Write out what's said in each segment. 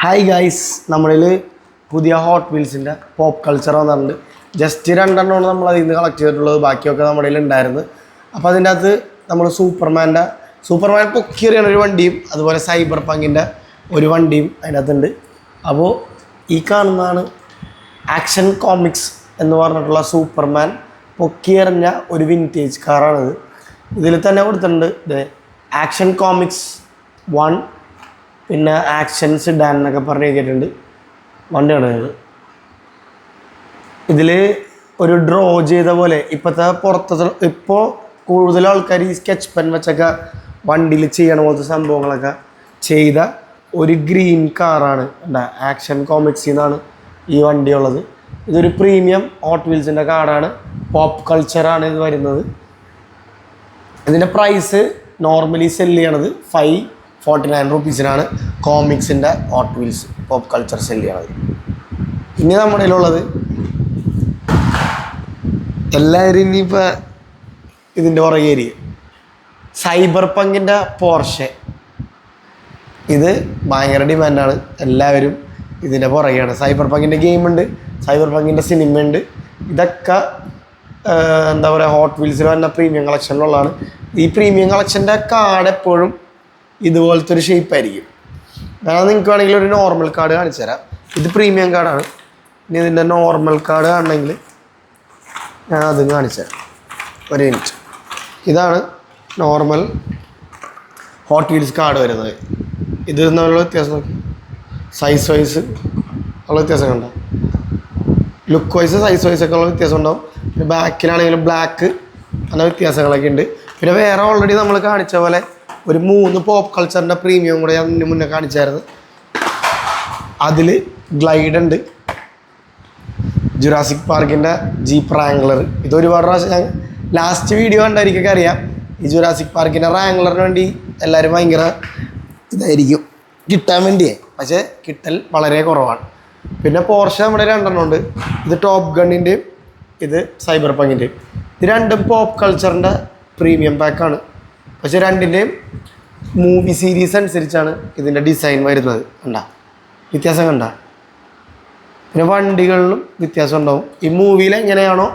Hi guys, നമ്മളിൽ പുതിയ hot വീൽസിൻ്റെ pop culture വന്നിട്ടുണ്ട്. ജസ്റ്റ് രണ്ടെണ്ണമാണ് നമ്മൾ അതിൽ നിന്ന് കളക്ട് ചെയ്തിട്ടുള്ളത്, ബാക്കിയൊക്കെ നമ്മുടെ കയ്യിൽ ഉണ്ടായിരുന്നു. അപ്പോൾ അതിൻ്റെ അകത്ത് നമ്മൾ സൂപ്പർമാൻ പൊക്കിയെറിയാണ് ഒരു വണ്ടിയും അതുപോലെ സൈബർ പങ്കിൻ്റെ ഒരു വണ്ടിയും അതിനകത്തുണ്ട്. അപ്പോൾ ഈ കാണുന്നതാണ് ആക്ഷൻ കോമിക്സ് എന്ന് പറഞ്ഞിട്ടുള്ള സൂപ്പർമാൻ പൊക്കിയെറിഞ്ഞ ഒരു വിൻറ്റേജ് കാറാണിത്. ഇതിൽ തന്നെ കൊടുത്തിട്ടുണ്ട് ആക്ഷൻ കോമിക്സ് 1, പിന്നെ ആക്ഷൻസ് ഡാൻ എന്നൊക്കെ പറഞ്ഞ് എഴുതിയിട്ടുണ്ട്. വണ്ടിയാണ് ഇതിൽ ഒരു ഡ്രോ ചെയ്ത പോലെ ഇപ്പോൾ കൂടുതൽ ആൾക്കാർ ഈ സ്കെച്ച് പെൻ വെച്ചൊക്കെ വണ്ടിയിൽ ചെയ്യണ പോലത്തെ സംഭവങ്ങളൊക്കെ ചെയ്ത ഒരു ഗ്രീൻ കാറാണ് ആക്ഷൻ കോമിക്സിൽ നിന്നാണ് ഈ വണ്ടി ഉള്ളത്. ഇതൊരു പ്രീമിയം ഹോട്ട് വീൽസിൻ്റെ കാറാണ്, പോപ്പ് കൾച്ചറാണ് ഇത് വരുന്നത്. ഇതിൻ്റെ പ്രൈസ് നോർമലി സെല്ല് ചെയ്യണത് 549 റുപ്പീസിനാണ് കോമിക്സിൻ്റെ hot wheels pop culture sell ചെയ്യണത്. ഇനി നമ്മുടെ കയ്യിലുള്ളത് എല്ലാവരും ഇനിയിപ്പോൾ ഇതിൻ്റെ പുറകേരി സൈബർ പങ്കിൻ്റെ പോർഷെ. ഇത് ഭയങ്കര ഡിമാൻഡാണ്, എല്ലാവരും ഇതിൻ്റെ പുറകെയാണ്. സൈബർ പങ്കിൻ്റെ ഗെയിമുണ്ട്, സൈബർ പങ്കിൻ്റെ സിനിമ ഉണ്ട്. ഇതൊക്കെ എന്താ പറയുക, ഹോട്ട് വീൽസിൽ വന്ന പ്രീമിയം കളക്ഷനിലുള്ളതാണ്. ഈ പ്രീമിയം കളക്ഷൻ്റെ കാർഡ് എപ്പോഴും ഇതുപോലത്തെ ഒരു ഷേപ്പായിരിക്കും. ഞാൻ നിങ്ങൾക്ക് വേണമെങ്കിൽ ഒരു നോർമൽ കാർഡ് കാണിച്ചു തരാം. ഇത് പ്രീമിയം കാർഡാണ്. ഇനി ഇതിൻ്റെ നോർമൽ കാർഡ് കാണണമെങ്കിൽ ഞാൻ അതും കാണിച്ചു തരാം. ഒരു മിനിറ്റ്. ഇതാണ് നോർമൽ ഹോട്ട് വീൽസ് കാർഡ് വരുന്നത്. ഇത് തമ്മിലുള്ള വ്യത്യാസം നോക്കി, സൈസ് വൈസ് ഉള്ള വ്യത്യാസം കണ്ടോ, ലുക്ക് വൈസ് സൈസ് വൈസൊക്കെ ഉള്ള വ്യത്യാസം ഉണ്ടാവും. പിന്നെ ബാക്കിലാണെങ്കിലും ബ്ലാക്ക് അങ്ങനെ വ്യത്യാസങ്ങളൊക്കെ ഉണ്ട്. പിന്നെ വേറെ ഓൾറെഡി നമ്മൾ കാണിച്ച പോലെ ഒരു 3 പോപ്പ് കൾച്ചറിൻ്റെ പ്രീമിയം കൂടെ ഞാൻ ഇതിന് മുന്നേ കാണിച്ചായിരുന്നു. അതിൽ ഗ്ലൈഡ് ഉണ്ട്, ജുറാസിക് പാർക്കിൻ്റെ ജീപ്പ് റാംഗ്ലർ. ഇത് ഒരുപാട് പ്രാവശ്യം ഞാൻ ലാസ്റ്റ് വീഡിയോ കണ്ടായിരിക്കൊക്കെ അറിയാം. ഈ ജുറാസിക് പാർക്കിൻ്റെ റാംഗ്ലറിന് വേണ്ടി എല്ലാവരും ഭയങ്കര ഇതായിരിക്കും കിട്ടാൻ വേണ്ടിയേ, പക്ഷേ കിട്ടൽ വളരെ കുറവാണ്. പിന്നെ പോർഷെ നമ്മുടെ 2 ഉണ്ട്. ഇത് ടോപ്പ് ഗണ്ണിൻ്റെയും ഇത് സൈബർ പങ്കിൻ്റെയും. ഇത് രണ്ടും പോപ്പ് കൾച്ചറിൻ്റെ പ്രീമിയം പാക്കാണ്. പക്ഷേ രണ്ടിൻ്റെയും മൂവി സീരീസ് അനുസരിച്ചാണ് ഇതിൻ്റെ ഡിസൈൻ വരുന്നത്. വ്യത്യാസം കണ്ട. പിന്നെ വണ്ടികളിലും വ്യത്യാസം ഉണ്ടാവും. ഈ മൂവിയിൽ എങ്ങനെയാണോ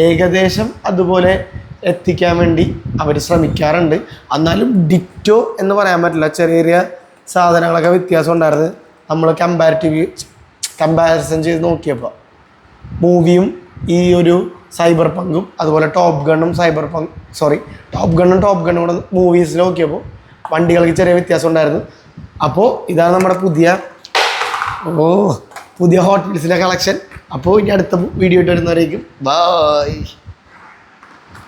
ഏകദേശം അതുപോലെ എത്തിക്കാൻ വേണ്ടി അവർ ശ്രമിക്കാറുണ്ട്. എന്നാലും ഡിറ്റോ എന്ന് പറയാൻ പറ്റില്ല, ചെറിയ ചെറിയ സാധനങ്ങളൊക്കെ വ്യത്യാസം ഉണ്ടായിരുന്നു. നമ്മൾ കമ്പാരിസൺ ചെയ്ത് നോക്കിയപ്പോൾ മൂവിയും ഈ ഒരു സൈബർ പങ്കും അതുപോലെ ടോപ്പ് ഗണ്ണും ടോപ്പ് ഗണ്ണും കൂടെ മൂവീസിൽ നോക്കിയപ്പോൾ വണ്ടികൾക്ക് ചെറിയ വ്യത്യാസം ഉണ്ടായിരുന്നു. അപ്പോൾ ഇതാണ് നമ്മുടെ പുതിയ ഹോട്ട് വീൽസിൻ്റെ കളക്ഷൻ. അപ്പോൾ ഇനി അടുത്ത വീഡിയോ ഇട്ട് വരുന്നവരേക്കും ബൈ.